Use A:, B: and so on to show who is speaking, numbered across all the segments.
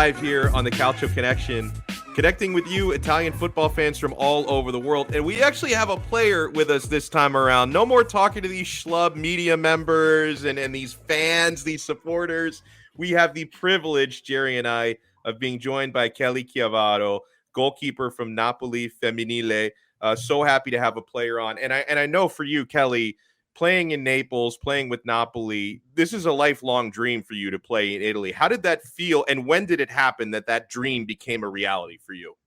A: live here on the Calcio Connection, connecting with you Italian football fans from all over the world. And we actually have a player with us this time around. No more talking to these schlub media members and these fans, these supporters. We have the privilege, Jerry and I, of being joined by Kelly Chiavaro, goalkeeper from Napoli Femminile. So happy to have a player on. And I know for you, Kelly, playing in Naples, playing with Napoli, this is a lifelong dream for you to play in Italy. How did that feel, and when did it happen that dream became a reality for you?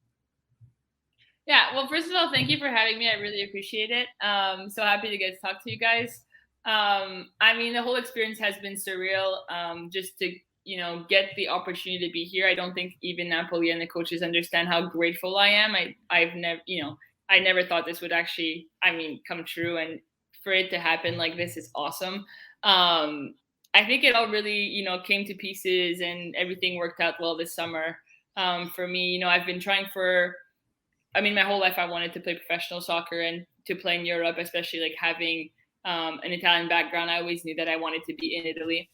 B: Yeah, well, first of all, thank you for having me. I really appreciate it. So happy to get to talk to you guys. I mean, the whole experience has been surreal. Just to, get the opportunity to be here. I don't think even Napoli and the coaches understand how grateful I am. I've never, I never thought this would actually, come true. And for it to happen like this is awesome. I think it all really, came to pieces and everything worked out well this summer. For me, I've been trying my whole life I wanted to play professional soccer and to play in Europe, especially like having an Italian background. I always knew that I wanted to be in Italy.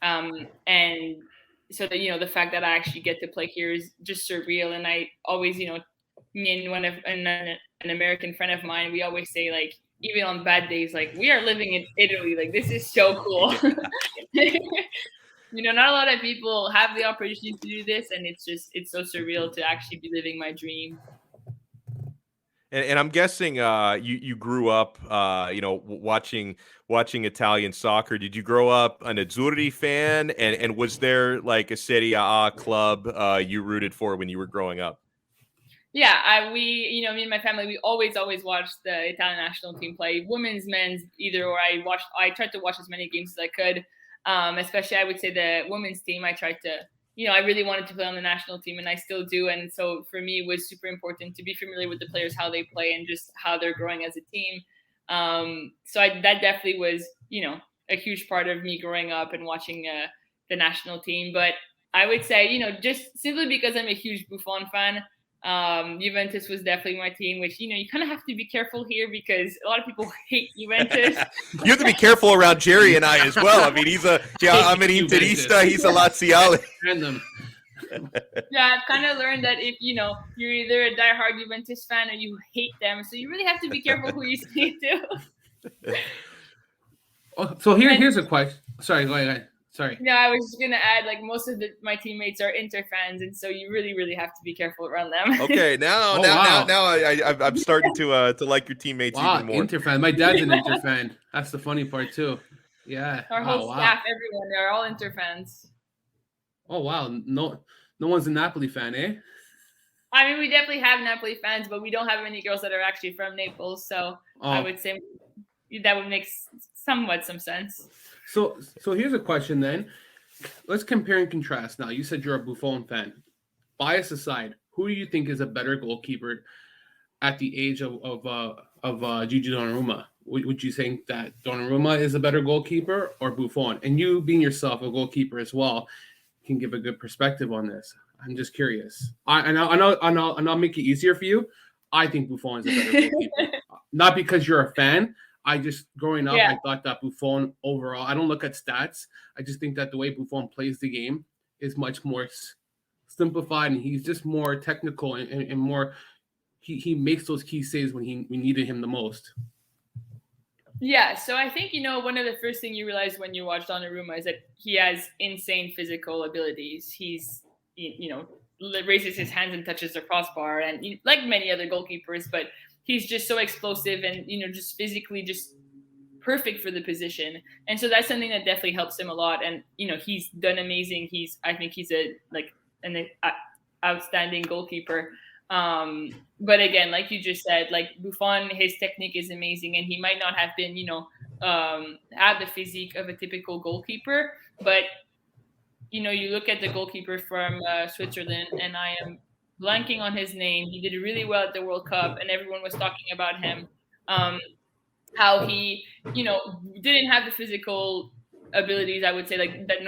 B: And so that, the fact that I actually get to play here is just surreal. And I always, me and an American friend of mine, we always say, like, even on bad days, like, we are living in Italy. Like, this is so cool. Not a lot of people have the opportunity to do this. And it's so surreal to actually be living my dream.
A: And I'm guessing you grew up, watching Italian soccer. Did you grow up an Azzurri fan? And was there like a Serie A club you rooted for when you were growing up?
B: Yeah, me and my family, we always watched the Italian national team play, women's, men's, either or. I tried to watch as many games as I could, especially I would say the women's team. I tried to, I really wanted to play on the national team, and I still do. And so for me, it was super important to be familiar with the players, how they play, and just how they're growing as a team. That definitely was, a huge part of me growing up and watching the national team. But I would say, just simply because I'm a huge Buffon fan, Juventus was definitely my team, which, you kind of have to be careful here because a lot of people hate Juventus.
A: You have to be careful around Jerry and I as well. I mean, I'm an Interista, he's a Laziale.
B: Yeah, I've kind of learned that if, you're either a diehard Juventus fan or you hate them. So you really have to be careful who you say to.
C: So here's a question. Sorry, go ahead. Sorry.
B: No, I was just gonna add, like, most of my teammates are Inter fans, and so you really, really have to be careful around them.
A: Okay, now I'm starting to like your teammates even more.
C: Inter fan. My dad's an Inter fan. That's the funny part too. Yeah.
B: Our whole staff, everyone, they're all Inter fans.
C: Oh wow, no one's a Napoli fan, eh?
B: I mean, we definitely have Napoli fans, but we don't have any girls that are actually from Naples, so I would say that would make somewhat some sense.
C: So here's a question then. Let's compare and contrast. Now, you said you're a Buffon fan. Bias aside, who do you think is a better goalkeeper at the age of Gigi Donnarumma? Would you think that Donnarumma is a better goalkeeper or Buffon? And you being yourself a goalkeeper as well can give a good perspective on this. I'm just curious. I'll make it easier for you. I think Buffon is a better goalkeeper. Not because you're a fan. I just, growing up, I thought that Buffon overall, I don't look at stats. I just think that the way Buffon plays the game is much more simplified, and he's just more technical and more, he makes those key saves when we needed him the most.
B: Yeah, so I think, one of the first things you realize when you watch Donnarumma is that he has insane physical abilities. He's, raises his hands and touches the crossbar, and like many other goalkeepers, but he's just so explosive and, just physically just perfect for the position. And so that's something that definitely helps him a lot. And, he's done amazing. I think he's an outstanding goalkeeper. But again, like you just said, like Buffon, his technique is amazing, and he might not have been, have the physique of a typical goalkeeper, but, you look at the goalkeeper from Switzerland, and I am blanking on his name. He did really well at the World Cup, and everyone was talking about him. How he, didn't have the physical abilities, I would say, like that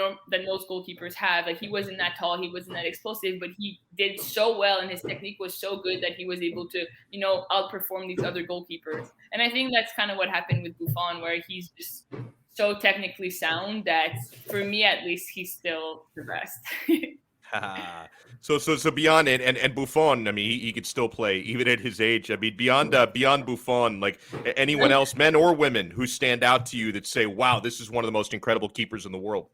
B: most goalkeepers have. Like, he wasn't that tall, he wasn't that explosive, but he did so well, and his technique was so good that he was able to, outperform these other goalkeepers. And I think that's kind of what happened with Buffon, where he's just so technically sound that, for me at least, he's still the best.
A: So beyond it, and Buffon, I mean, he could still play even at his age. I mean, beyond Buffon, like anyone else, men or women, who stand out to you that say, "Wow, this is one of the most incredible keepers in the world."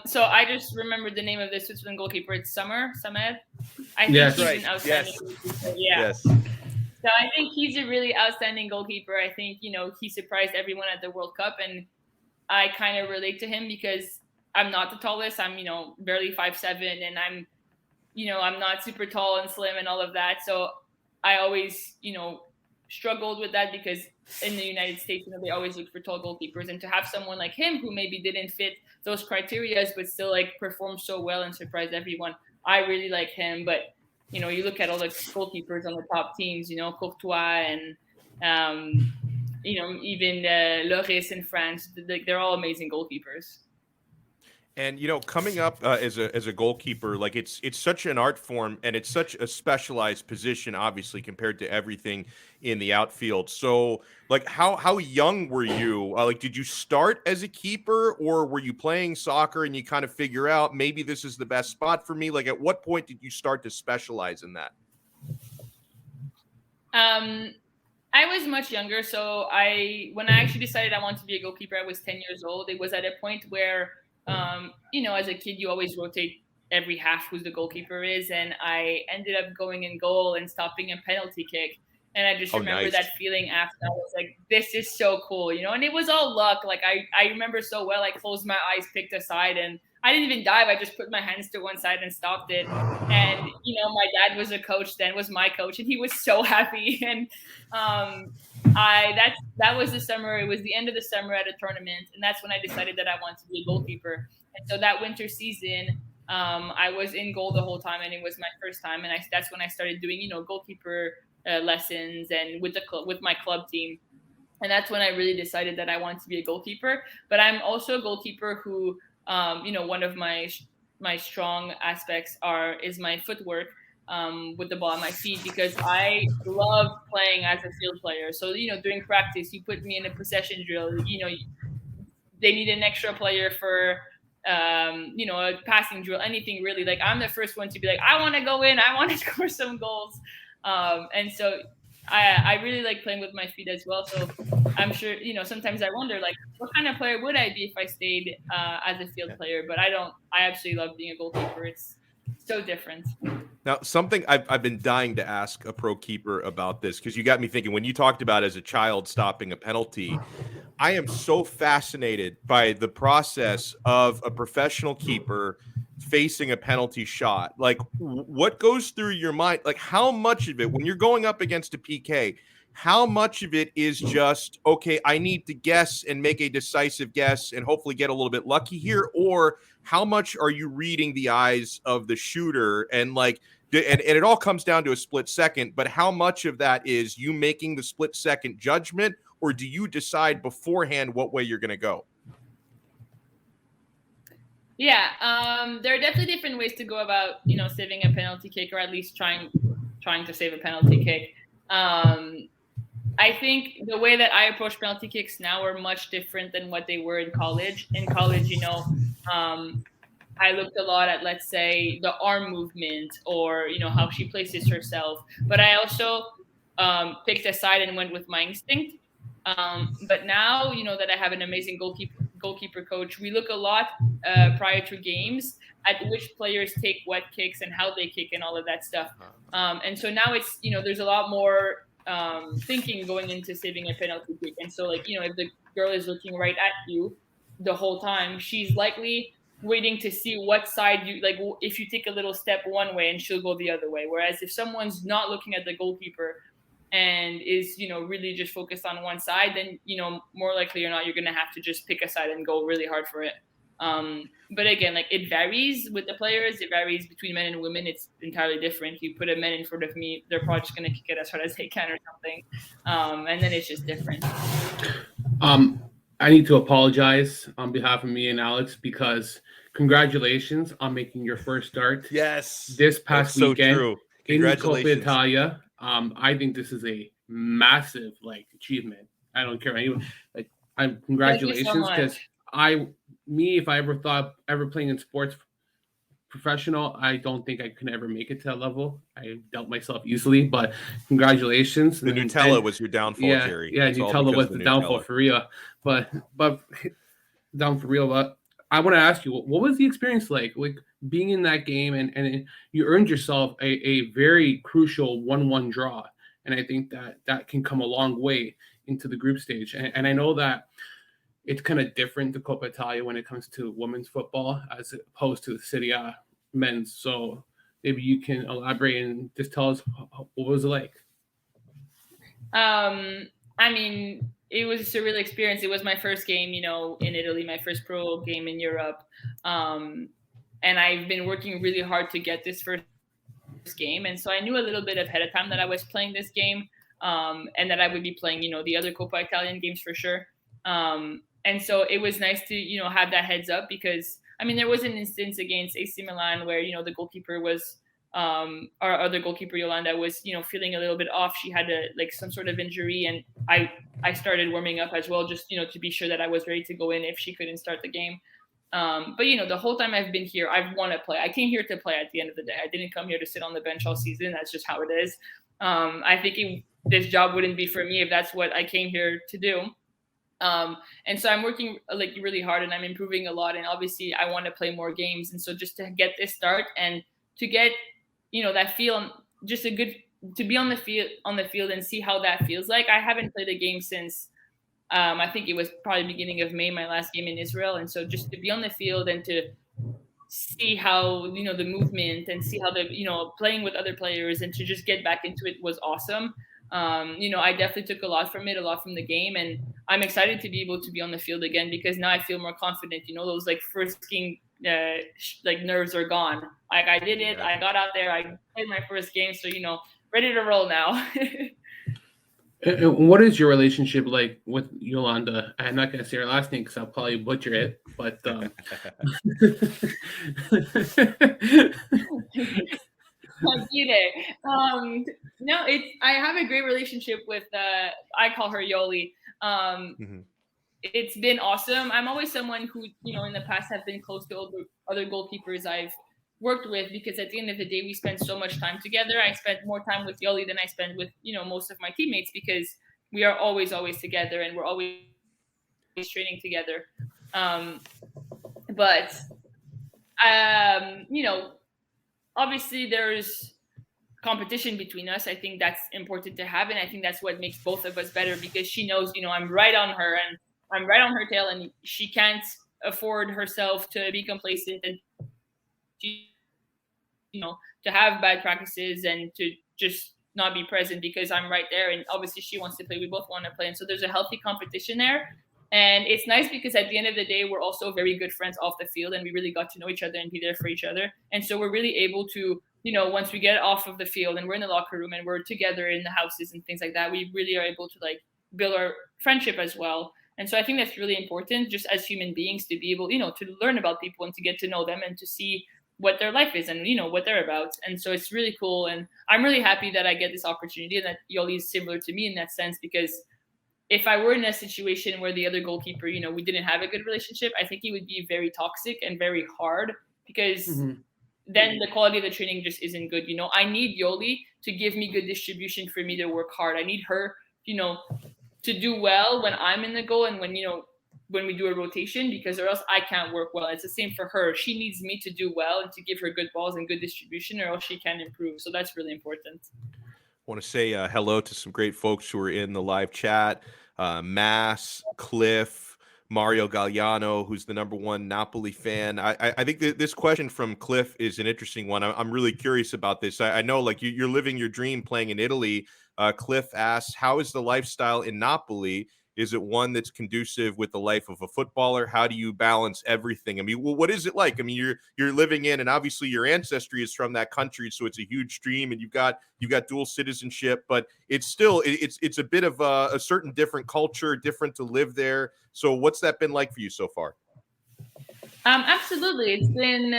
B: So I just remembered the name of the Switzerland goalkeeper. It's Samed. I think
C: Yes.
B: he's
A: Right.
B: an outstanding goalkeeper. Yeah.
A: Yes.
B: So I think he's a really outstanding goalkeeper. I think, he surprised everyone at the World Cup, and I kind of relate to him because I'm not the tallest. I'm, barely 5'7", and I'm not super tall and slim and all of that. So I always, struggled with that because in the United States, they always look for tall goalkeepers, and to have someone like him who maybe didn't fit those criteria but still like performed so well and surprised everyone, I really like him. But you look at all the goalkeepers on the top teams, Courtois and even Lloris in France. They're all amazing goalkeepers.
A: And coming up as a goalkeeper, like it's such an art form, and it's such a specialized position, obviously, compared to everything in the outfield. So, like, how young were you? Like, did you start as a keeper, or were you playing soccer and you kind of figure out maybe this is the best spot for me? Like, at what point did you start to specialize in that?
B: I was much younger, so when I actually decided I wanted to be a goalkeeper, I was 10 years old. It was at a point where as a kid, you always rotate every half who the goalkeeper is. And I ended up going in goal and stopping a penalty kick. And I just remember
A: nice.
B: that feeling after. I was like, this is so cool, and it was all luck. Like I remember so well, I closed my eyes, picked a side, and I didn't even dive. I just put my hands to one side and stopped it. And, my dad was a coach then, was my coach, and he was so happy. And that was the summer. It was the end of the summer at a tournament, and that's when I decided that I wanted to be a goalkeeper. And so that winter season, I was in goal the whole time, and it was my first time. And that's when I started doing, goalkeeper lessons and with my club team. And that's when I really decided that I wanted to be a goalkeeper. But I'm also a goalkeeper who, one of my strong aspects is my footwork. With the ball at my feet, because I love playing as a field player. So, during practice, you put me in a possession drill, they need an extra player for, a passing drill, anything really. Like, I'm the first one to be like, I want to go in, I want to score some goals. And so I really like playing with my feet as well. So I'm sure, sometimes I wonder, like, what kind of player would I be if I stayed as a field player? But I absolutely love being a goalkeeper. It's so different.
A: Now, something I've been dying to ask a pro keeper about this, because you got me thinking when you talked about as a child stopping a penalty. I am so fascinated by the process of a professional keeper facing a penalty shot. Like, what goes through your mind? Like, how much of it, when you're going up against a PK, how much of it is just, okay, I need to guess and make a decisive guess and hopefully get a little bit lucky here? Or how much are you reading the eyes of the shooter? And like, and it all comes down to a split second, but how much of that is you making the split second judgment, or do you decide beforehand what way you're going to go?
B: Yeah, there are definitely different ways to go about, saving a penalty kick, or at least trying to save a penalty kick. I think the way that I approach penalty kicks now are much different than what they were in college. In college, I looked a lot at, let's say, the arm movement, or, how she places herself. But I also picked a side and went with my instinct. But now, that I have an amazing goalkeeper coach, we look a lot prior to games at which players take what kicks and how they kick and all of that stuff. And so now it's, there's a lot more thinking going into saving a penalty kick. And so, like, if the girl is looking right at you the whole time, she's likely waiting to see what side you, like, if you take a little step one way and she'll go the other way. Whereas if someone's not looking at the goalkeeper and is, really just focused on one side, then, more likely or not, you're going to have to just pick a side and go really hard for it. But again, like, it varies with the players. It varies between men and women. It's entirely different. You put a man in front of me, they're probably just going to kick it as hard as they can or something. And then it's just different.
C: I need to apologize on behalf of me and Alex, because congratulations on making your first start.
A: Yes.
C: This past weekend
A: so
C: in Coppa Italia. I think this is a massive, like, achievement. I don't care anyone. Like, congratulations, because me, if I ever thought ever playing in sports professional, I don't think I could ever make it to that level. I doubt myself easily, but congratulations.
A: The Nutella was your downfall, Jerry.
C: Yeah,
A: It's all
C: Nutella
A: because
C: was
A: of the
C: the downfall
A: Nutella.
C: for real. But down for real. But I want to ask you, what was the experience like being in that game, and you earned yourself a very crucial 1-1 draw, and I think that can come a long way into the group stage. And I know that it's kind of different to Coppa Italia when it comes to women's football as opposed to the Serie A men's. So maybe you can elaborate and just tell us what was it like.
B: I mean, it was a surreal experience. It was my first game, in Italy, my first pro game in Europe. And I've been working really hard to get this first game. And so I knew a little bit ahead of time that I was playing this game, and that I would be playing, the other Coppa Italian games for sure. And so it was nice to, have that heads up because, I mean, there was an instance against AC Milan where, the goalkeeper was, our other goalkeeper, Yolanda, was, feeling a little bit off. She had some sort of injury, and I started warming up as well, just, to be sure that I was ready to go in if she couldn't start the game. But, the whole time I've been here, I've wanted to play. I came here to play at the end of the day. I didn't come here to sit on the bench all season. That's just how it is. I think this job wouldn't be for me if that's what I came here to do. And so I'm working really hard, and I'm improving a lot. And obviously I want to play more games. And so just to get this start and to get, that feel, just to be on the field and see how that feels like. I haven't played a game since, I think it was probably beginning of May, my last game in Israel. And so just to be on the field and to see how, the movement and see how playing with other players and to just get back into it was awesome. I definitely took a lot from the game, and I'm excited to be able to be on the field again because now I feel more confident. Those first game nerves are gone. I did it. I got out there. I played my first game, so ready to roll now.
C: And what is your relationship like with Yolanda? I'm not going to say her last name because I'll probably butcher it, but
B: No, I have a great relationship with I call her Yoli. It's been awesome. I'm always someone who, in the past have been close to other goalkeepers I've worked with because at the end of the day, we spend so much time together. I spent more time with Yoli than I spend with, most of my teammates because we are always together and we're always training together. But obviously there's competition between us. I think that's important to have. And I think that's what makes both of us better because she knows, I'm right on her and I'm right on her tail and she can't afford herself to be complacent and, to have bad practices and to just not be present because I'm right there. And obviously she wants to play. We both want to play. And so there's a healthy competition there. And it's nice because at the end of the day, we're also very good friends off the field and we really got to know each other and be there for each other. And so we're really able to, once we get off of the field and we're in the locker room and we're together in the houses and things like that, we really are able to build our friendship as well. And so I think that's really important just as human beings to be able, to learn about people and to get to know them and to see what their life is and, what they're about. And so it's really cool. And I'm really happy that I get this opportunity and that Yoli is similar to me in that sense, because if I were in a situation where the other goalkeeper, we didn't have a good relationship, I think it would be very toxic and very hard because then the quality of the training just isn't good. I need Yoli to give me good distribution for me to work hard. I need her, to do well when I'm in the goal and when we do a rotation, because or else I can't work well. It's the same for her. She needs me to do well and to give her good balls and good distribution or else she can improve. So that's really important.
A: I want to say hello to some great folks who are in the live chat. Mass, Cliff, Mario Galliano, who's the #1 Napoli fan. I think this question from Cliff is an interesting one. I'm really curious about this. I know you're living your dream playing in Italy. Cliff asks, how is the lifestyle in Napoli? Is it one that's conducive with the life of a footballer? How do you balance everything? I mean, what is it like? I mean, you're living in, and obviously your ancestry is from that country, so it's a huge dream, and you've got dual citizenship, but it's still it's a bit of a certain different culture, different to live there. So what's that been like for you so far?
B: Absolutely, it's been.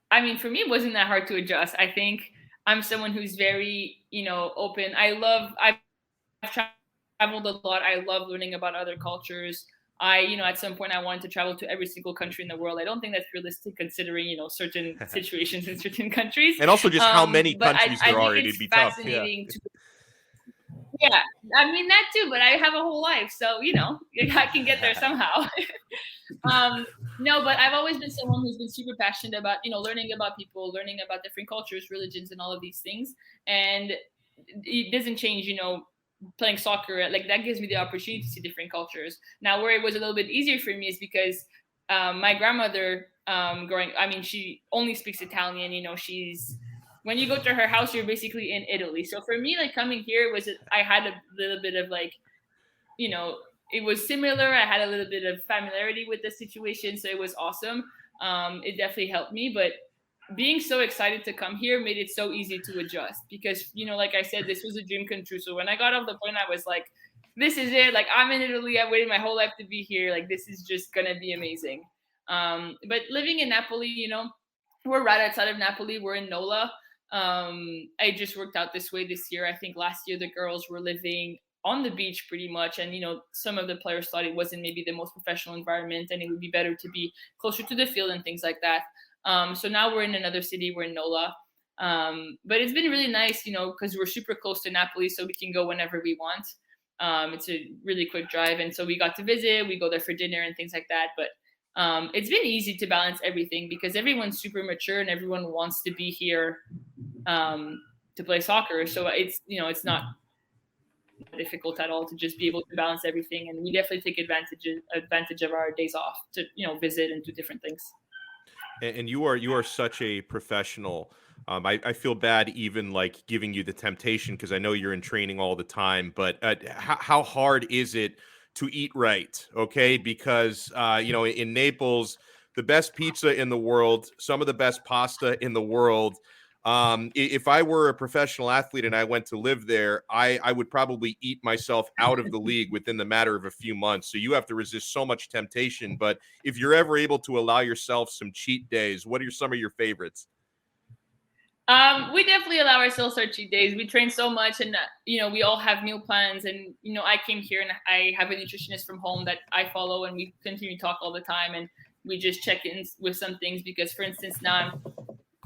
B: I mean, for me, it wasn't that hard to adjust. I think I'm someone who's very, open. I've traveled a lot. I love learning about other cultures. At some point I wanted to travel to every single country in the world. I don't think that's realistic considering, certain situations in certain countries.
A: And also just how many
B: But
A: countries
B: I
A: there
B: think
A: are,
B: it's
A: it'd be tough. Yeah.
B: fascinating to yeah, I mean that too, but I have a whole life, so I can get there somehow. No, but I've always been someone who's been super passionate about learning about people, learning about different cultures, religions, and all of these things. And it doesn't change, playing soccer. Like that gives me the opportunity to see different cultures. Now, where it was a little bit easier for me is because my grandmother, she only speaks Italian. She's when you go to her house, you're basically in Italy. So for me, like coming here I had a little bit of like, it was similar. I had a little bit of familiarity with the situation, so it was awesome. It definitely helped me, but being so excited to come here made it so easy to adjust because, like I said, this was a dream come true. So when I got off the plane, I was like, this is it. Like I'm in Italy. I've waited my whole life to be here. Like this is just going to be amazing. But living in Napoli, we're right outside of Napoli. We're in Nola. I just worked out this way this year. I think last year the girls were living on the beach pretty much. And, some of the players thought it wasn't maybe the most professional environment and it would be better to be closer to the field and things like that. So now we're in another city. We're in Nola. But it's been really nice, because we're super close to Napoli, so we can go whenever we want. It's a really quick drive. And so we got to visit, we go there for dinner and things like that. But it's been easy to balance everything because everyone's super mature and everyone wants to be here to play soccer. So it's not difficult at all to just be able to balance everything. And we definitely take advantage of our days off to, visit and do different things.
A: And you are such a professional. I feel bad even like giving you the temptation because I know you're in training all the time. But how hard is it to eat right? Okay, because in Naples, the best pizza in the world, some of the best pasta in the world. If I were a professional athlete and I went to live there, I would probably eat myself out of the league within the matter of a few months. So you have to resist so much temptation. But if you're ever able to allow yourself some cheat days, what are some of your favorites?
B: We definitely allow ourselves our cheat days. We train so much and, we all have meal plans and, I came here and I have a nutritionist from home that I follow and we continue to talk all the time and we just check in with some things because, for instance, now I'm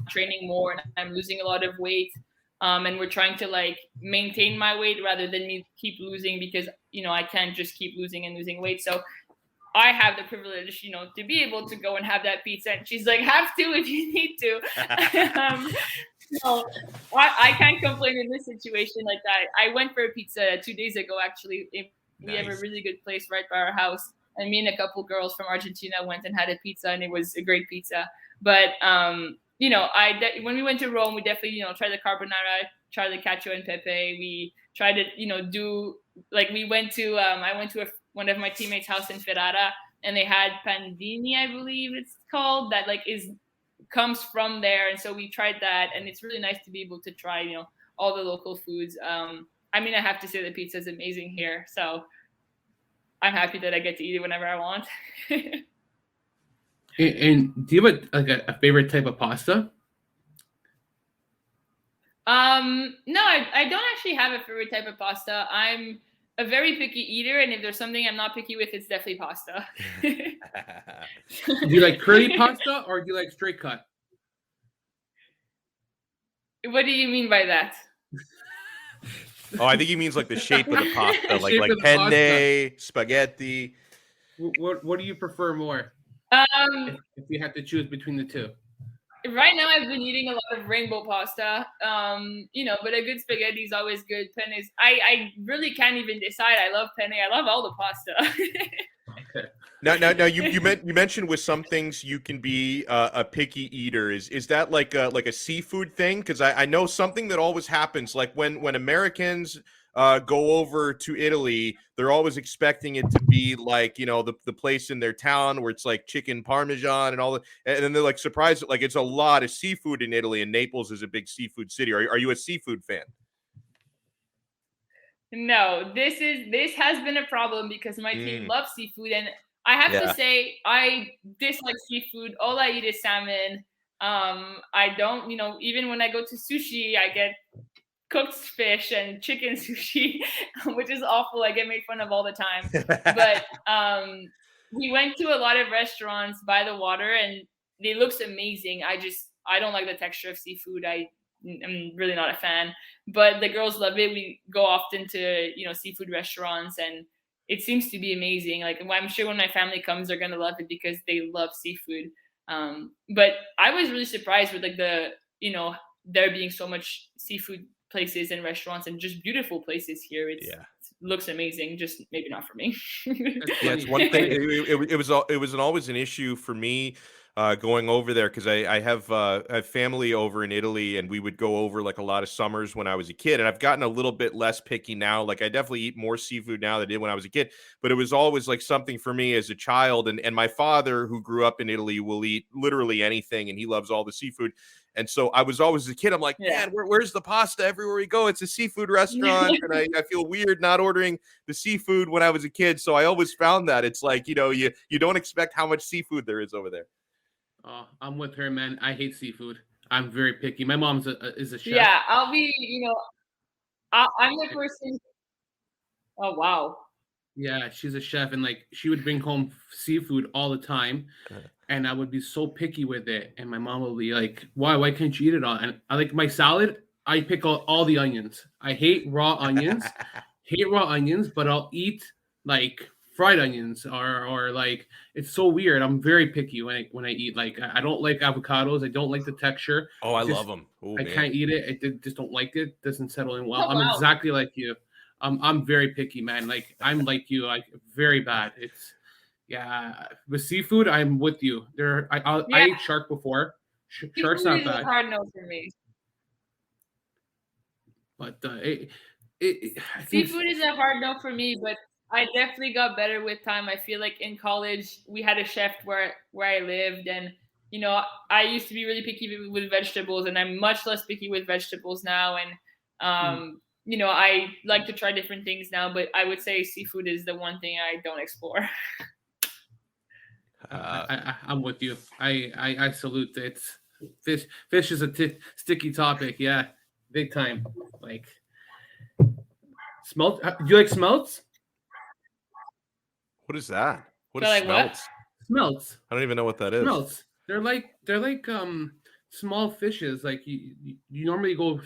B: training more and I'm losing a lot of weight and we're trying to like maintain my weight rather than me keep losing because I can't just keep losing and losing weight. So I have the privilege to be able to go and have that pizza and she's like, have to if you need to. So I can't complain in this situation like that. I went for a pizza 2 days ago actually. We have a really good place right by our house and me and a couple girls from Argentina went and had a pizza and it was a great pizza. But when we went to Rome, we definitely, tried the carbonara, tried the cacio and pepe. We tried to, do like we went to, I went to one of my teammates' house in Ferrara, and they had pandini, I believe it's called, that like comes from there, and so we tried that, and it's really nice to be able to try, all the local foods. I have to say the pizza is amazing here, so I'm happy that I get to eat it whenever I want.
C: And do you have a favorite type of pasta?
B: No, I don't actually have a favorite type of pasta. I'm a very picky eater, and if there's something I'm not picky with, it's definitely pasta.
C: Do you like curly pasta or do you like straight cut?
B: What do you mean by that?
A: Oh, I think he means like the shape of the pasta, like penne, pasta. Spaghetti.
C: What do you prefer more? If you had to choose between the two.
B: Right now, I've been eating a lot of rainbow pasta, but a good spaghetti is always good. Penne is, I really can't even decide. I love penne. I love all the pasta.
A: Okay. Now you mentioned with some things you can be a picky eater. Is that like a seafood thing? Because I know something that always happens, like when Americans go over to Italy, they're always expecting it to be like, the place in their town where it's like chicken parmesan and all that. And then they're like surprised, like it's a lot of seafood in Italy, and Naples is a big seafood city. Are you a seafood fan?
B: No, this has been a problem because my team loves seafood. And I have to say, I dislike seafood. All I eat is salmon. I don't, even when I go to sushi, I get cooked fish and chicken sushi, which is awful. I get made fun of all the time. But we went to a lot of restaurants by the water, and it looks amazing. I don't like the texture of seafood. I'm really not a fan, but the girls love it. We go often to seafood restaurants, and it seems to be amazing. Like I'm sure when my family comes, they're gonna love it because they love seafood. But I was really surprised with like there being so much seafood places and restaurants and just beautiful places here. It looks amazing, just maybe not for me.
A: Yeah, it's one thing. It was always an issue for me going over there because I have family over in Italy, and we would go over like a lot of summers when I was a kid. And I've gotten a little bit less picky now. Like I definitely eat more seafood now than I did when I was a kid. But it was always like something for me as a child. And my father, who grew up in Italy, will eat literally anything, and he loves all the seafood. And so I was always a kid. I'm like, man, where's the pasta everywhere we go? It's a seafood restaurant. And I feel weird not ordering the seafood when I was a kid. So I always found that it's like, you don't expect how much seafood there is over there.
C: Oh, I'm with her, man. I hate seafood. I'm very picky. My mom's is a chef.
B: Yeah, I'll be, I'm the person. Oh, wow.
C: Yeah, she's a chef, and like she would bring home seafood all the time. And I would be so picky with it, and my mom would be like, "Why can't you eat it all?" And I like my salad. I pick all the onions. I hate raw onions. But I'll eat like fried onions or like it's so weird. I'm very picky when I eat. Like I don't like avocados. I don't like the texture.
A: Oh, I love them.
C: I can't eat it. I just don't like it. Doesn't settle in well.
B: Oh, wow.
C: I'm exactly like you. I'm very picky, man. Like I'm like you. Like very bad. It's. Yeah, with seafood, I'm with you. I ate shark before. Shark's not bad.
B: Seafood is a hard no for me.
C: But
B: seafood is a hard no for me, but I definitely got better with time. I feel like in college we had a chef where I lived, and I used to be really picky with vegetables, and I'm much less picky with vegetables now. And I like to try different things now, but I would say seafood is the one thing I don't explore.
C: I'm with you. I salute it. Fish is a sticky topic. Yeah, big time. Like smelt. Do you like smelts?
A: What is that? What is
B: like
A: smelts?
B: What?
C: Smelts.
A: I don't even know what that is.
C: Smelts. They're like small fishes. Like you normally go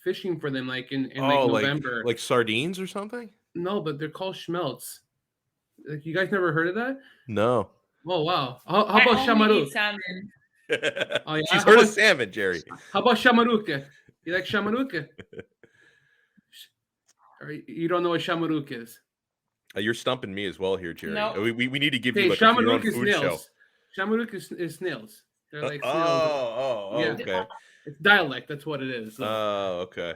C: fishing for them like in like November.
A: Like sardines or something?
C: No, but they're called schmelts. Like you guys never heard of that?
A: No.
C: Oh wow! How about shamaruk?
B: Salmon.
C: Oh, yeah.
A: She's heard of salmon, Jerry.
C: How about shamaruk? You like shamaruk? You don't know what shamaruk is?
A: You're stumping me as well here, Jerry.
B: No.
A: We need to give you like your own food show.
C: Shamaruk is snails. They're like snails.
A: Okay.
C: It's dialect. That's what it is. So.
A: Oh, okay.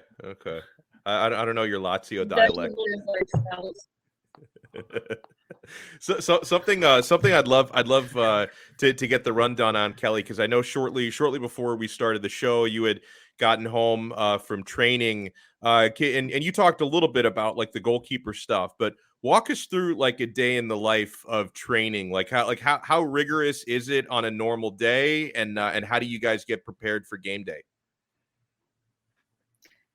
A: I don't know your Lazio dialect. So something I'd love to get the rundown on, Kelly, because I know shortly before we started the show, you had gotten home from training, and you talked a little bit about like the goalkeeper stuff, but walk us through like a day in the life of training. Like how rigorous is it on a normal day, and how do you guys get prepared for game day?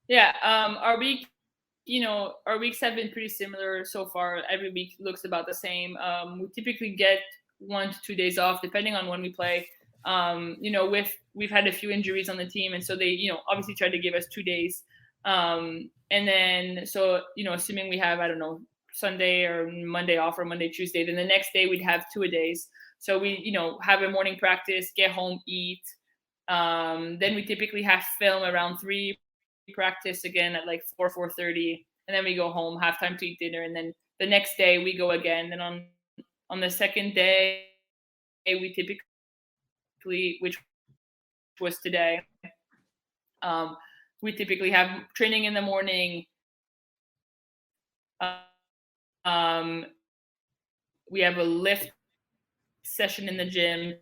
B: Yeah, our weeks have been pretty similar so far. Every week looks about the same. We typically get 1 to 2 days off, depending on when we play. We've had a few injuries on the team, and so they, obviously try to give us 2 days. And then, so, assuming we have, I don't know, Sunday or Monday off or Monday, Tuesday, then the next day we'd have 2 days. So we, have a morning practice, get home, eat. Then we typically have film around 3, practice again at like 4:30, and then we go home, have time to eat dinner, and then the next day we go again. Then on the second day, we typically, which was today, we typically have training in the morning. We have a lift session in the gym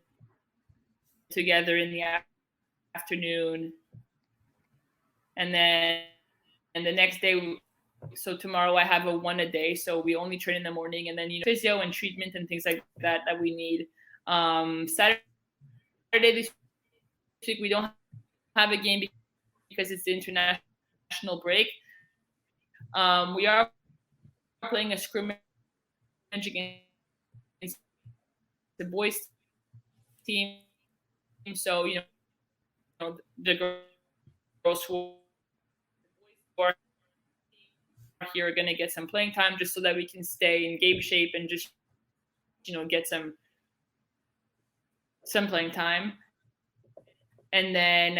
B: together in the afternoon. And then the next day, so tomorrow I have a 1 a day. So we only train in the morning, and then, physio and treatment and things like that we need. Saturday this week, we don't have a game because it's the international break. We are playing a scrimmage against the boys team. So, the girls who are here are going to get some playing time just so that we can stay in game shape and just, get some playing time. And then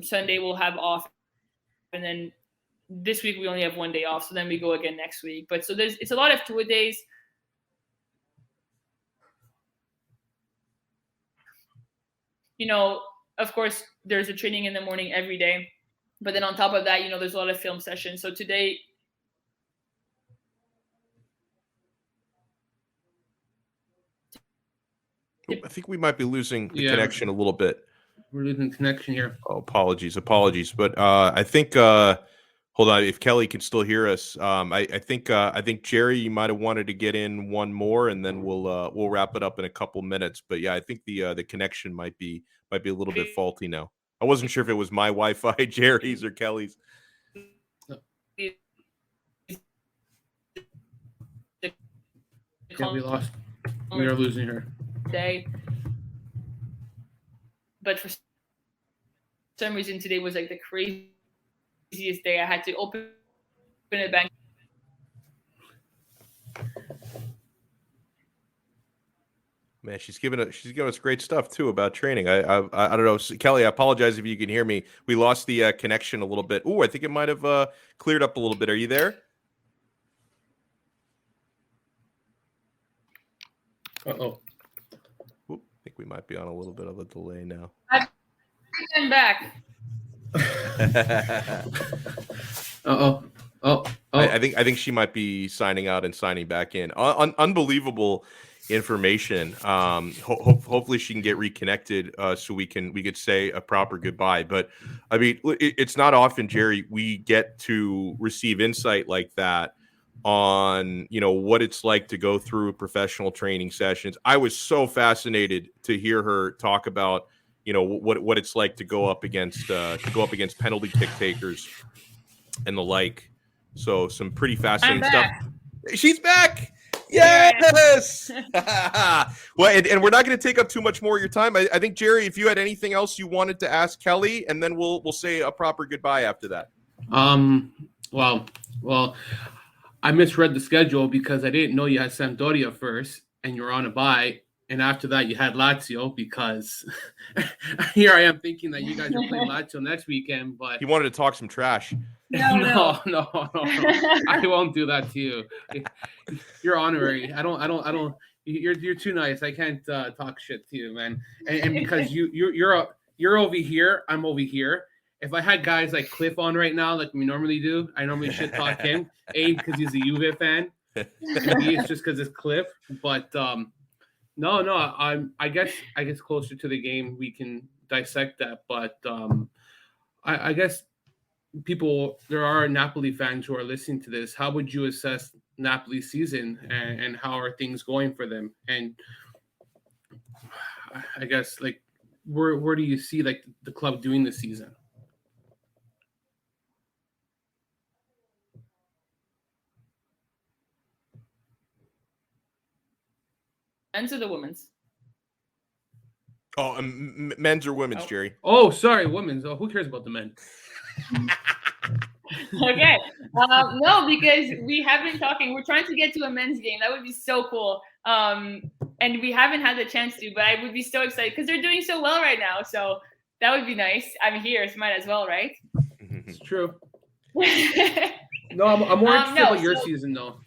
B: Sunday we'll have off. And then this week we only have one day off. So then we go again next week. But so it's a lot of two-a-days. Of course, there's a training in the morning every day. But then on top of that, there's a lot of film sessions. So today,
A: I think we might be losing the connection a little bit.
C: We're losing connection here.
A: Oh, apologies. But I think hold on, if Kelly can still hear us, I think Jerry, you might have wanted to get in one more, and then we'll wrap it up in a couple minutes. But yeah, I think the connection might be a little bit faulty now. I wasn't sure if it was my Wi-Fi, Jerry's, or Kelly's.
C: Yeah, we lost. We are losing her.
B: Day. But for some reason, today was like the craziest day. I had to open a bank.
A: Man, she's giving us great stuff too about training. I don't know, Kelly. I apologize if you can hear me. We lost the connection a little bit. I think it might have cleared up a little bit. Are you there?
C: Uh-oh.
A: I think we might be on a little bit of a delay now.
B: I'm back.
C: Uh-oh. Oh.
A: I think she might be signing out and signing back in. Unbelievable information. Hopefully she can get reconnected so we could say a proper goodbye. But I mean, it's not often, Jerry, we get to receive insight like that on what it's like to go through professional training sessions. I was so fascinated to hear her talk about what it's like to go up against penalty kick takers and the like. So some pretty fascinating stuff. She's back. Yes. Well, and we're not going to take up too much more of your time. I think, Jerry, if you had anything else you wanted to ask Kelly, and then we'll say a proper goodbye after that.
C: Well, I misread the schedule because I didn't know you had Sampdoria first and you're on a bye. And after that, you had Lazio because here I am thinking that you guys are playing Lazio next weekend. But
A: he wanted to talk some trash.
C: No. I won't do that to you. You're honorary. I don't. You're too nice. I can't talk shit to you, man. And because you're over here, I'm over here. If I had guys like Cliff on right now, like we normally do, I normally shit talk him. A, because he's a Juve fan. And B, it's just because it's Cliff. But no. I guess closer to the game we can dissect that. But I guess there are Napoli fans who are listening to this. How would you assess Napoli's season and how are things going for them? And I guess like where do you see like the club doing this season?
B: Men's or the women's?
A: Oh, men's or women's, Jerry?
C: Oh, sorry, women's. Oh, who cares about the men?
B: Okay. No, because we have been talking. We're trying to get to a men's game. That would be so cool. And we haven't had the chance to, but I would be so excited because they're doing so well right now. So that would be nice. I'm here, so might as well, right?
C: It's true. No, I'm more interested about your season, though.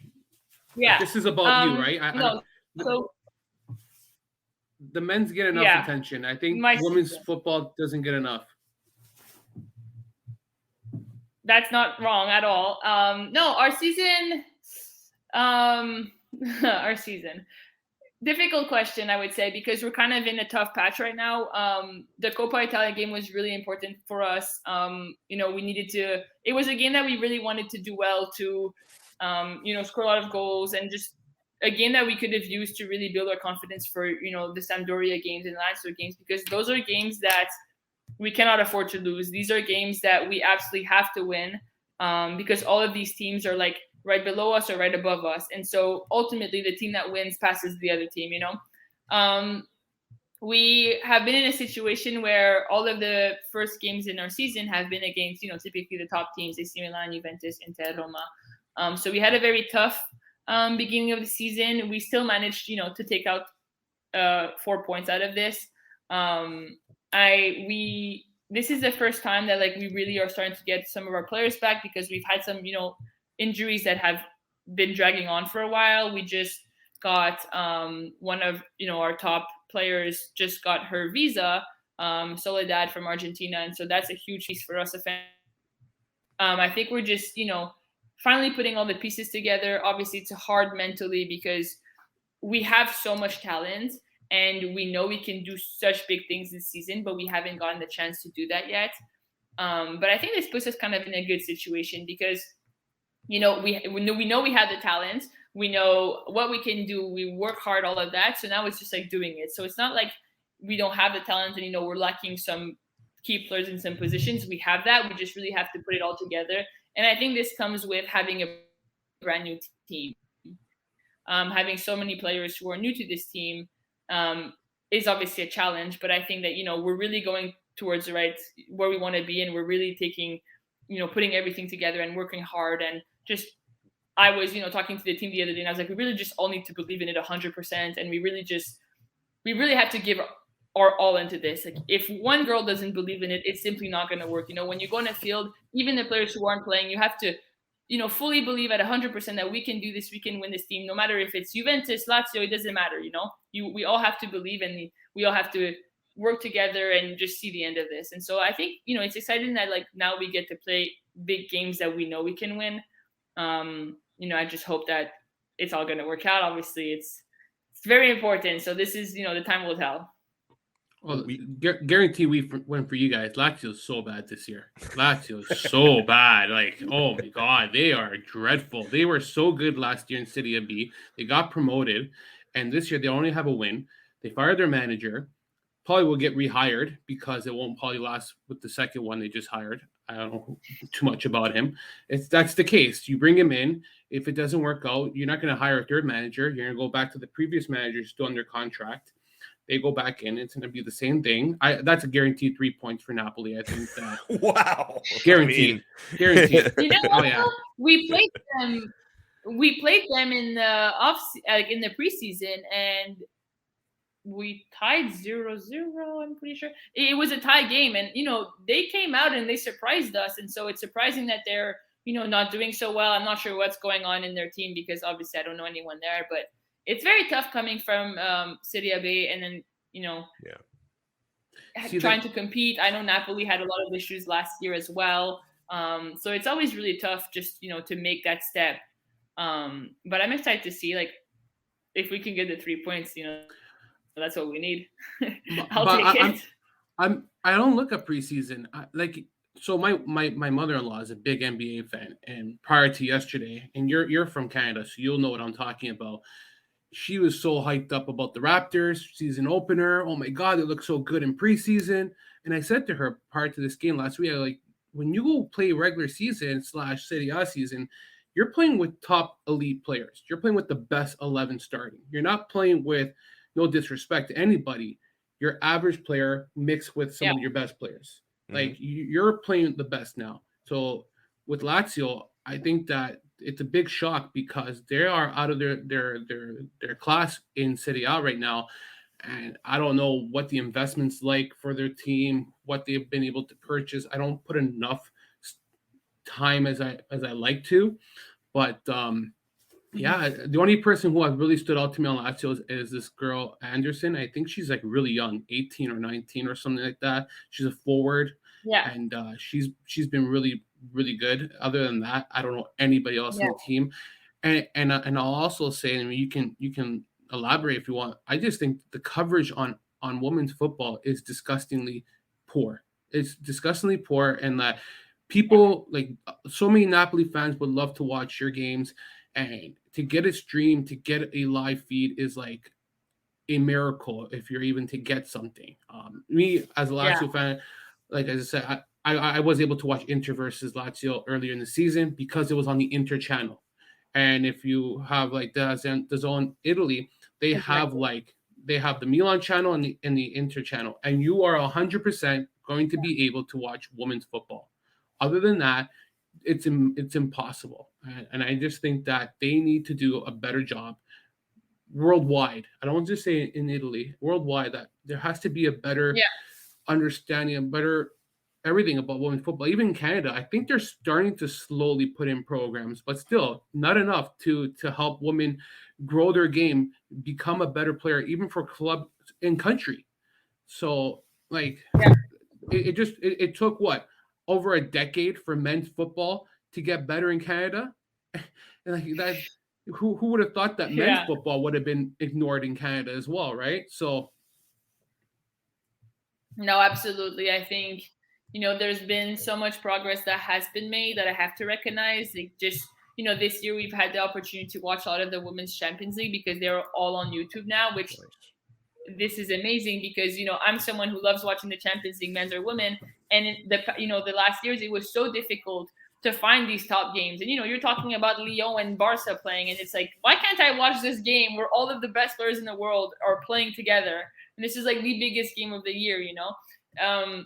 B: Yeah.
C: This is about you, right?
B: So
C: the men's get enough attention. I think women's football doesn't get enough.
B: That's not wrong at all. No, our season. Difficult question, I would say, because we're kind of in a tough patch right now. The Coppa Italia game was really important for us. We needed to. It was a game that we really wanted to do well to, score a lot of goals and just a game that we could have used to really build our confidence for, the Sampdoria games and Lazio games, because those are games that we cannot afford to lose. These are games that we absolutely have to win, because all of these teams are like right below us or right above us. And so ultimately the team that wins passes the other team, we have been in a situation where all of the first games in our season have been against, typically the top teams, AC Milan, Juventus, Inter, Roma. So we had a very tough beginning of the season. We still managed, to take out 4 points out of this. This is the first time that we really are starting to get some of our players back, because we've had some, injuries that have been dragging on for a while. We just got one of, our top players just got her visa, Soledad from Argentina. And so that's a huge piece for us. I think we're just, finally putting all the pieces together. Obviously, it's hard mentally because we have so much talent and we know we can do such big things this season, but we haven't gotten the chance to do that yet. But I think this puts us kind of in a good situation because, we know we have the talent. We know what we can do. We work hard, all of that. So now it's just doing it. So it's not like we don't have the talent and, we're lacking some key players in some positions. We have that. We just really have to put it all together. And I think this comes with having a brand new team. Having so many players who are new to this team is obviously a challenge. But I think that, we're really going towards where we want to be. And we're really taking, putting everything together and working hard. And just, I was, talking to the team the other day, and I was like, we really just all need to believe in it 100%. And we really have to give our all into this. If one girl doesn't believe in it, it's simply not going to work. When you go on a field, even the players who aren't playing, you have to, fully believe at 100% that we can do this, we can win this team, no matter if it's Juventus, Lazio, it doesn't matter. We all have to believe, and we all have to work together and just see the end of this. And so I think, it's exciting that now we get to play big games that we know we can win. I just hope that it's all going to work out. Obviously, it's very important. So this is, the time will tell.
C: Well, guarantee we win for you guys. Lazio's so bad this year. Lazio's so bad. Oh my God, they are dreadful. They were so good last year in Serie B. They got promoted, and this year they only have a win. They fired their manager. Probably will get rehired because it won't probably last with the second one they just hired. I don't know too much about him. That's the case. You bring him in. If it doesn't work out, you're not going to hire a third manager. You're going to go back to the previous manager still under contract. They go back in. It's going to be the same thing. That's a guaranteed 3 points for Napoli. I think that.
A: Wow.
C: Guaranteed. Guaranteed.
B: Oh, yeah. We played them. We played them in the in the preseason, and we tied 0-0. I'm pretty sure it was a tie game, and they came out and they surprised us, and so it's surprising that they're not doing so well. I'm not sure what's going on in their team because obviously I don't know anyone there, but it's very tough coming from Serie B and then trying to compete. I know Napoli had a lot of issues last year as well, so it's always really tough just to make that step. But I'm excited to see if we can get the 3 points. That's what we need. I'll take it.
C: I don't look at preseason. So my mother-in-law is a big NBA fan, and prior to yesterday, and you're from Canada, so you'll know what I'm talking about. She was so hyped up about the Raptors season opener. Oh my God, they look so good in preseason. And I said to her prior to this game last week, when you go play regular season / Serie A season, you're playing with top elite players. You're playing with the best 11 starting. You're not playing with, no disrespect to anybody, your average player mixed with some of your best players. Mm-hmm. You're playing the best now. So with Lazio, I think that it's a big shock because they are out of their class in Serie A right now. And I don't know what the investment's like for their team, what they've been able to purchase. I don't put enough time as I like to, but the only person who has really stood out to me on Lazio is this girl Anderson. I think she's really young, 18 or 19 or something like that. She's a forward, and she's been really, really good. Other than that, I don't know anybody else on the team. And I'll also say, you can elaborate if you want. I just think the coverage on women's football is disgustingly poor. It's disgustingly poor, and that people so many Napoli fans would love to watch your games. And to get a stream, to get a live feed is a miracle if you're even to get something. Me as a Lazio fan, as I said, I was able to watch Inter versus Lazio earlier in the season because it was on the Inter channel. And if you have like the zone Italy, they have the Milan channel and the Inter channel, and you are 100% going to be able to watch women's football. Other than that, it's impossible. And I just think that they need to do a better job worldwide. I don't want to say in Italy, worldwide, that there has to be a better understanding, a better everything about women's football. Even in Canada, I think they're starting to slowly put in programs, but still not enough to help women grow their game, become a better player, even for club in country. So like it took what, over a decade for men's football to get better in Canada. And like that, who would have thought that men's football would have been ignored in Canada as well, right? So
B: no, absolutely. I think, there's been so much progress that has been made that I have to recognize. Like just, this year we've had the opportunity to watch a lot of the Women's Champions League because they're all on YouTube now, which this is amazing because, I'm someone who loves watching the Champions League, men's or women. And the last years, it was so difficult to find these top games. And, you're talking about Lyon and Barca playing, and it's like, why can't I watch this game where all of the best players in the world are playing together? And this is like the biggest game of the year,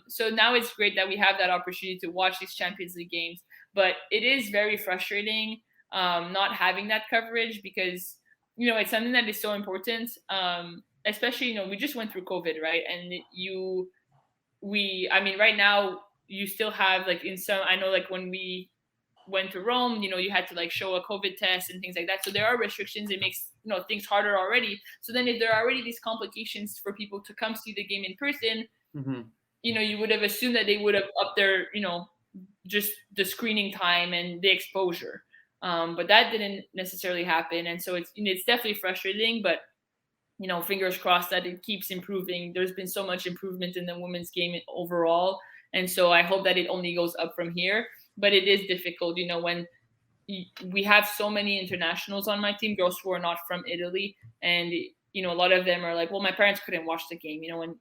B: So now it's great that we have that opportunity to watch these Champions League games. But it is very frustrating not having that coverage because, it's something that is so important. Especially, we just went through COVID, right? And right now you still have like I know like when we went to Rome, you had to like show a COVID test and things like that. So there are restrictions. It makes, things harder already. So then if there are already these complications for people to come see the game in person, you would have assumed that they would have upped their, just the screening time and the exposure. But that didn't necessarily happen. And so it's definitely frustrating, but fingers crossed that it keeps improving. There's been so much improvement in the women's game overall. And so I hope that it only goes up from here. But it is difficult, when we have so many internationals on my team, girls who are not from Italy. And, a lot of them are like, well, my parents couldn't watch the game, and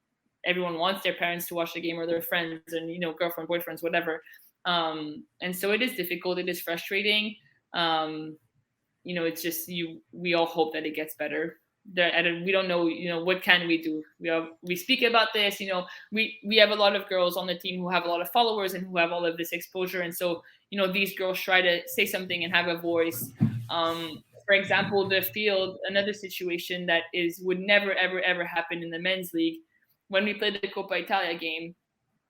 B: everyone wants their parents to watch the game or their friends and, girlfriend, boyfriends, whatever. And so it is difficult. It is frustrating. It's just we all hope that it gets better. We don't know, what can we do? We speak about this, we have a lot of girls on the team who have a lot of followers and who have all of this exposure. And so, these girls try to say something and have a voice. For example, the field, another situation that would never, ever, ever happen in the men's league. When we played the Coppa Italia game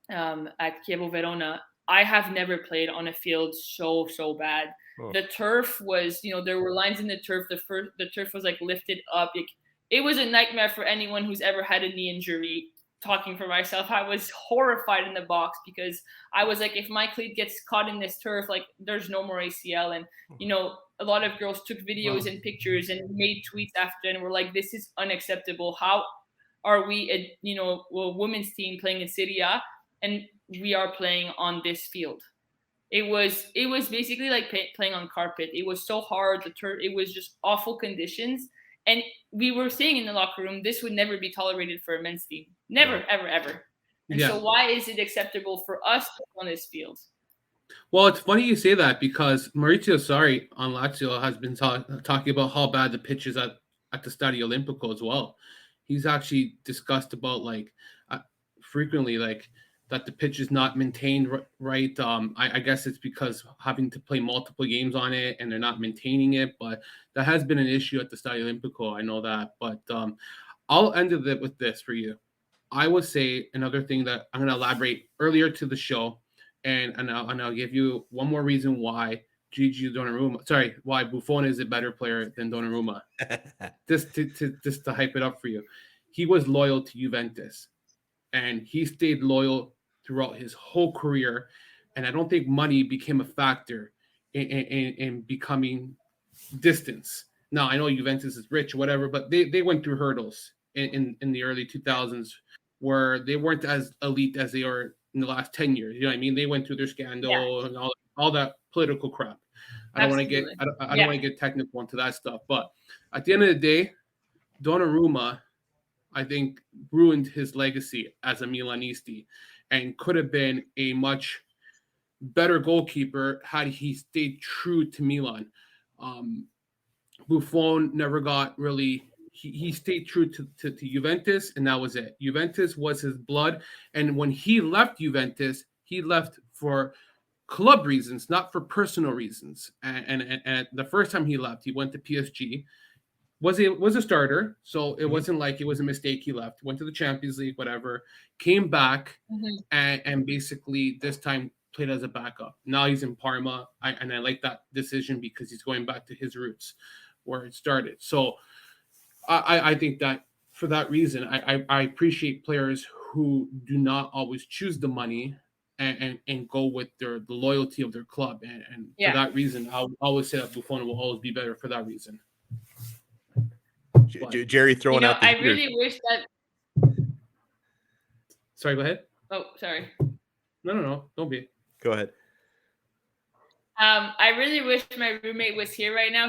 B: at Chievo Verona, I have never played on a field so bad. Oh. The turf was, there were lines in the turf. The turf was like lifted up. It was a nightmare for anyone who's ever had a knee injury. Talking for myself, I was horrified in the box because I was like, if my cleat gets caught in this turf, like there's no more ACL. And, a lot of girls took videos and pictures and made tweets after and were like, this is unacceptable. How are we a women's team playing in Serie A and we are playing on this field? It was basically like playing on carpet. It was so hard. It was just awful conditions. And we were saying in the locker room, this would never be tolerated for a men's team. Never, ever, ever. And so why is it acceptable for us on this field?
C: Well, it's funny you say that because Maurizio Sarri on Lazio has been talking about how bad the pitch is at the Stadio Olimpico as well. He's actually discussed about frequently that the pitch is not maintained right. I guess it's because having to play multiple games on it and they're not maintaining it, but that has been an issue at the Stadio Olimpico. I know that, but I'll end it with this for you. I would say another thing that I'm going to elaborate earlier to the show, and I'll give you one more reason why why Buffon is a better player than Donnarumma. just to hype it up for you. He was loyal to Juventus, and he stayed loyal throughout his whole career, and I don't think money became a factor in becoming distance. Now, I know Juventus is rich or whatever, but they went through hurdles in the early 2000s where they weren't as elite as they are in the last 10 years. You know what I mean? They went through their scandal and all that political crap. I don't want to get technical into that stuff, but at the end of the day, Donnarumma, I think, ruined his legacy as a Milanisti and could have been a much better goalkeeper had he stayed true to Milan. Buffon never got really. He stayed true to Juventus, and that was it. Juventus was his blood, and when he left Juventus, he left for club reasons, not for personal reasons. And the first time he left, he went to PSG. Was a starter, so it wasn't like it was a mistake. He left, went to the Champions League, whatever, came back, and basically this time played as a backup. Now he's in Parma, and I like that decision because he's going back to his roots, where it started. So I think that for that reason, I appreciate players who do not always choose the money and go with the loyalty of their club, and for that reason, I'll always say that Buffon will always be better for that reason.
A: Jerry throwing out the
B: I really wish that.
C: Sorry, go ahead.
B: Oh, sorry.
C: No. Don't be.
A: Go ahead.
B: I really wish my roommate was here right now.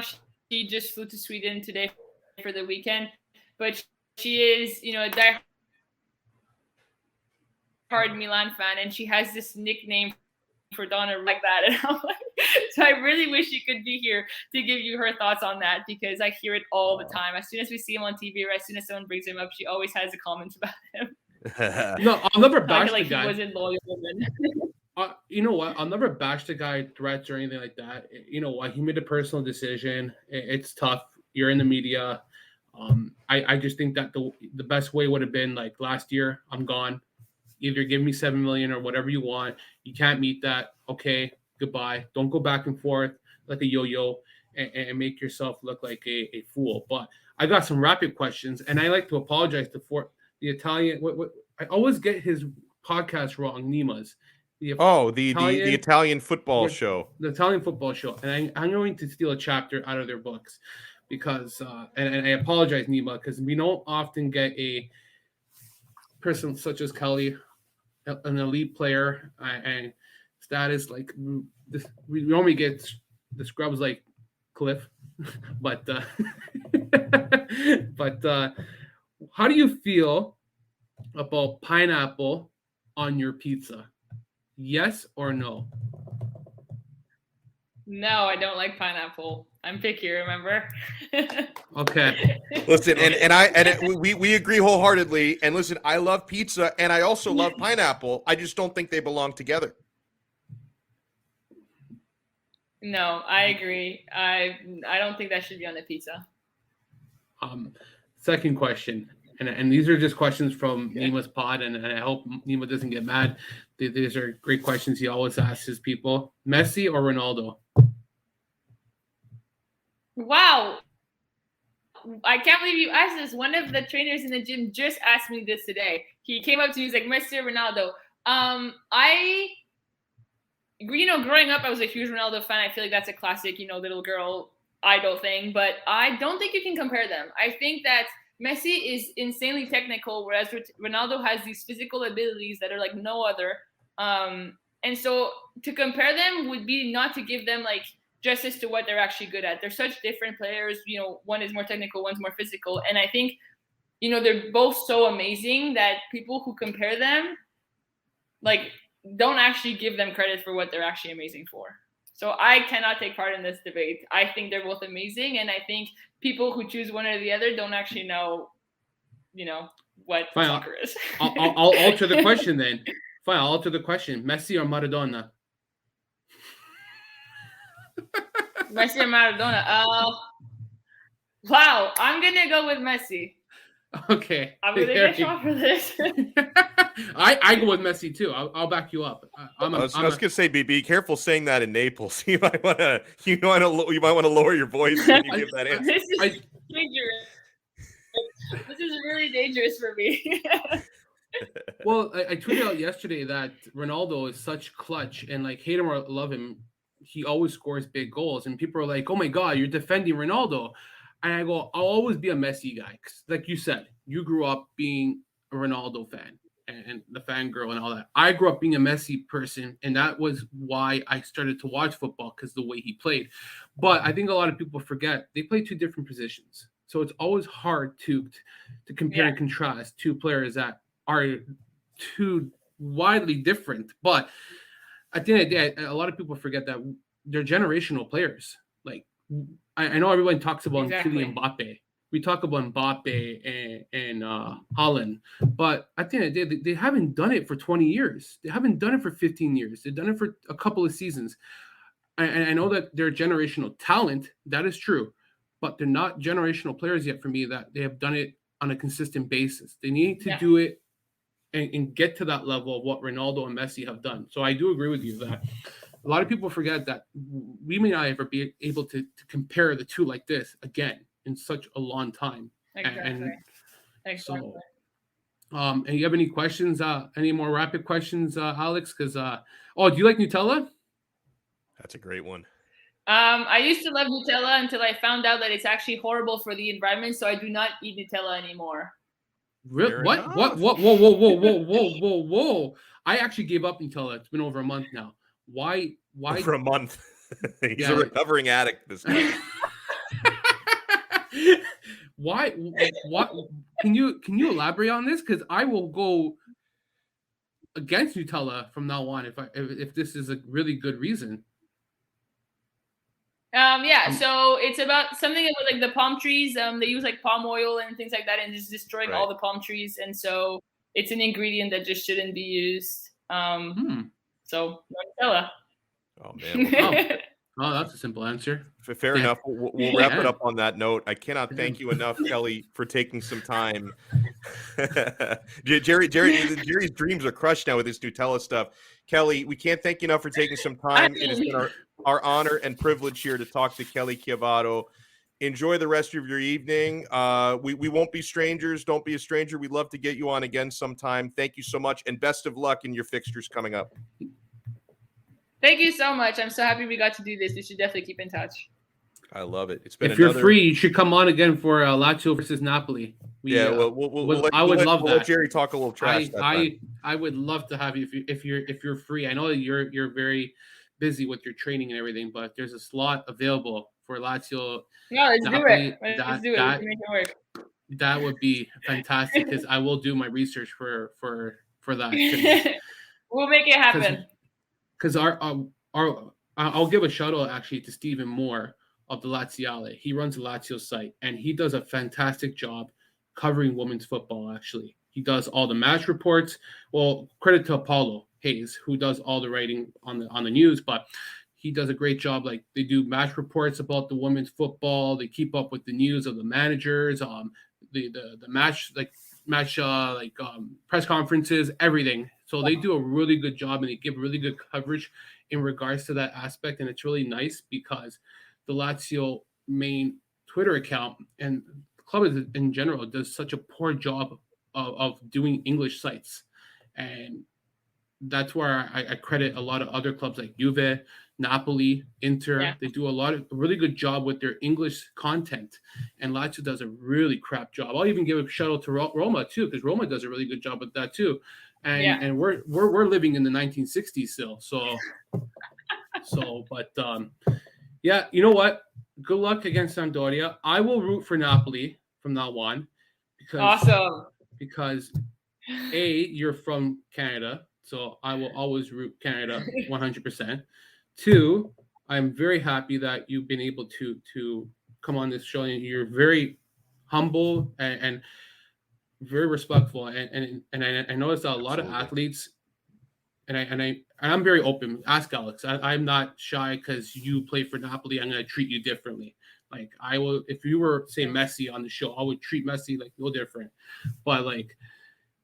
B: She just flew to Sweden today for the weekend, but she is, a diehard Milan fan, and she has this nickname for Donna like that. And I'm like, so I really wish she could be here to give you her thoughts on that, because I hear it all the time. As soon as we see him on TV, or as soon as someone brings him up, she always has a comment about him.
C: No, I'll never bash the guy.
B: He wasn't loyal.
C: You know what? I'll never bash the guy, threats or anything like that. You know what? He made a personal decision. It's tough. You're in the media. I just think that the best way would have been like last year. I'm gone. Either give me $7 million or whatever you want. You can't meet that. Okay, goodbye. Don't go back and forth like a yo-yo and make yourself look like a fool. But I got some rapid questions, and I like to apologize for the Italian. I always get his podcast wrong. Nima's. The
A: Italian football show.
C: The Italian football show, and I'm going to steal a chapter out of their books because, and I apologize, Nima, because we don't often get a person such as Kelly, an elite player, and status like this. We normally get the scrubs like Cliff, but how do you feel about pineapple on your pizza? Yes or no?
B: No, I don't like pineapple. I'm picky, remember?
C: Okay.
A: Listen, we agree wholeheartedly. And listen, I love pizza and I also love pineapple. I just don't think they belong together.
B: No, I agree. I don't think that should be on the pizza.
C: Second question. And these are just questions from Nima's pod, and I hope Nima doesn't get mad. These are great questions he always asks his people. Messi or Ronaldo?
B: Wow. I can't believe you asked this. One of the trainers in the gym just asked me this today. He came up to me, he's like, Messi or Ronaldo? Growing up, I was a huge Ronaldo fan. I feel like that's a classic, little girl idol thing. But I don't think you can compare them. I think that Messi is insanely technical, whereas Ronaldo has these physical abilities that are like no other. And so to compare them would be not to give them like justice to what they're actually good at. They're such different players. One is more technical, one's more physical. And I think, they're both so amazing that people who compare them, like, don't actually give them credit for what they're actually amazing for. So I cannot take part in this debate. I think they're both amazing, and I think people who choose one or the other don't actually know, what soccer is.
C: I'll alter the question then. Fine, I'll alter the question. Messi or Maradona?
B: Messi or Maradona? Wow, I'm gonna go with Messi.
C: Okay.
B: I'm gonna get shot for this.
C: I go with Messi too. I'll back you up.
A: I was gonna say, be careful saying that in Naples. You might want to lower your voice when you give that answer.
B: This is dangerous. This is really dangerous for me.
C: Well, I tweeted out yesterday that Ronaldo is such clutch, and like hate him or love him, he always scores big goals, and people are like, "Oh my God, you're defending Ronaldo." And I go, I'll always be a Messi guy. 'Cause like you said, you grew up being a Ronaldo fan and the fangirl and all that. I grew up being a Messi person, and that was why I started to watch football, because the way he played. But I think a lot of people forget they play two different positions. So it's always hard to compare and contrast two players that are too widely different. But at the end of the day, a lot of people forget that they're generational players. Like I know everyone talks about
B: Exactly.
C: Kylian Mbappe. We talk about Mbappe and Holland, but at the end of the day, they haven't done it for 20 years. They haven't done it for 15 years. They've done it for a couple of seasons. And I know that they're generational talent. That is true, but they're not generational players yet for me. That they have done it on a consistent basis. They need to do it and get to that level of what Ronaldo and Messi have done. So I do agree with you that a lot of people forget that we may not ever be able to compare the two like this again in such a long time.
B: Exactly.
C: So, and you have any questions? Any more rapid questions, Alex? Because do you like Nutella?
A: That's a great one.
B: I used to love Nutella until I found out that it's actually horrible for the environment, so I do not eat Nutella anymore.
C: What? Whoa! I actually gave up Nutella. It's been over a month now. Why?
A: For a month. He's a recovering addict, this guy.
C: Why? What? Can you elaborate on this? Because I will go against Nutella from now on if this is a really good reason.
B: So it's about something about like the palm trees. They use like palm oil and things like that, and just destroying all the palm trees. And so it's an ingredient that just shouldn't be used. So no Nutella.
A: Oh man.
C: Oh, that's a simple answer.
A: Fair enough. We'll wrap it up on that note. I cannot thank you enough, Kelly, for taking some time. Jerry's dreams are crushed now with this Nutella stuff. Kelly, we can't thank you enough for taking some time. It has been our honor and privilege here to talk to Kelly Chiavato. Enjoy the rest of your evening. We won't be strangers. Don't be a stranger. We'd love to get you on again sometime. Thank you so much, and best of luck in your fixtures coming up.
B: Thank you so much. I'm so happy we got to do this. We should definitely keep in touch.
A: I love it. It's been
C: if you're free, you should come on again for Lazio versus Napoli.
B: I
C: would love that.
A: Let Jerry talk a little trash.
C: I would love to have you if you're free. I know that you're very busy with your training and everything, but there's a slot available for Lazio.
B: No, let's do it. Let's do it. Let's make it work.
C: That would be fantastic because I will do my research for that.
B: We'll make it happen.
C: Because I'll give a shout out actually to Stephen Moore of the Laziale. He runs the Lazio site, and he does a fantastic job covering women's football. Actually, he does all the match reports. Well, credit to Apollo Hayes, who does all the writing on the news, but he does a great job. Like they do match reports about the women's football. They keep up with the news of the managers, the match press conferences, everything. So they do a really good job and they give really good coverage in regards to that aspect. And it's really nice because the Lazio main Twitter account and the club in general does such a poor job of doing English sites. And that's where I credit a lot of other clubs like Juve, Napoli, Inter. Yeah. They do a really good job with their English content. And Lazio does a really crap job. I'll even give a shout out to Roma too, because Roma does a really good job with that too. And we're living in the 1960s still. Yeah, you know what? Good luck against Sampdoria. I will root for Napoli from now on. Because you're from Canada, so I will always root Canada 100%. 2, I'm very happy that you've been able to come on this show, and you're very humble and very respectful. And I noticed that a lot of athletes, and I'm very open. Ask Alex. I'm not shy because you play for Napoli. I'm going to treat you differently. Like I will, if you were say Messi on the show, I would treat Messi like no different. But like,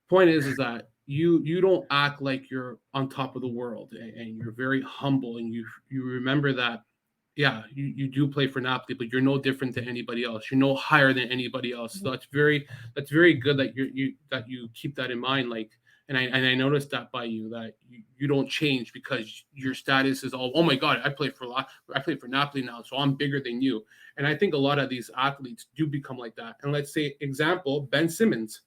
C: point is that you don't act like you're on top of the world, and you're very humble, and you remember that. Yeah, you do play for Napoli, but you're no different than anybody else. You're no higher than anybody else. So that's very good that you keep that in mind. Like, and I noticed that by you, that you don't change because your status is all, oh my God, I play for Napoli now, so I'm bigger than you. And I think a lot of these athletes do become like that. And let's say example, Ben Simmons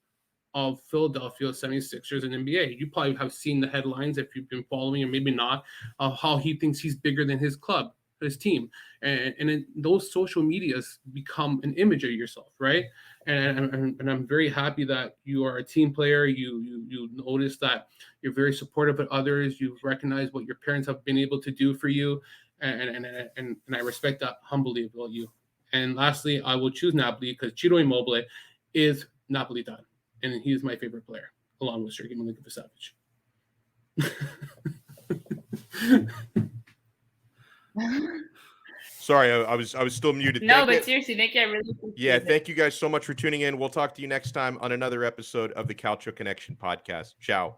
C: of Philadelphia 76ers and NBA. You probably have seen the headlines if you've been following, or maybe not, of how he thinks he's bigger than his club. his team, and those social medias become an image of yourself, right? And I'm very happy that you are a team player. You notice that you're very supportive of others. You recognize what your parents have been able to do for you, and I respect that humbly about you. And lastly, I will choose Napoli because Ciro Immobile is Napolitan, and he is my favorite player, along with Sergei Milinkovic-Savic.
A: Sorry, I was still muted.
B: No, but seriously, Nicky, I really appreciate it.
A: Thank you guys so much for tuning in. We'll talk to you next time on another episode of the Calcio Connection podcast. Ciao.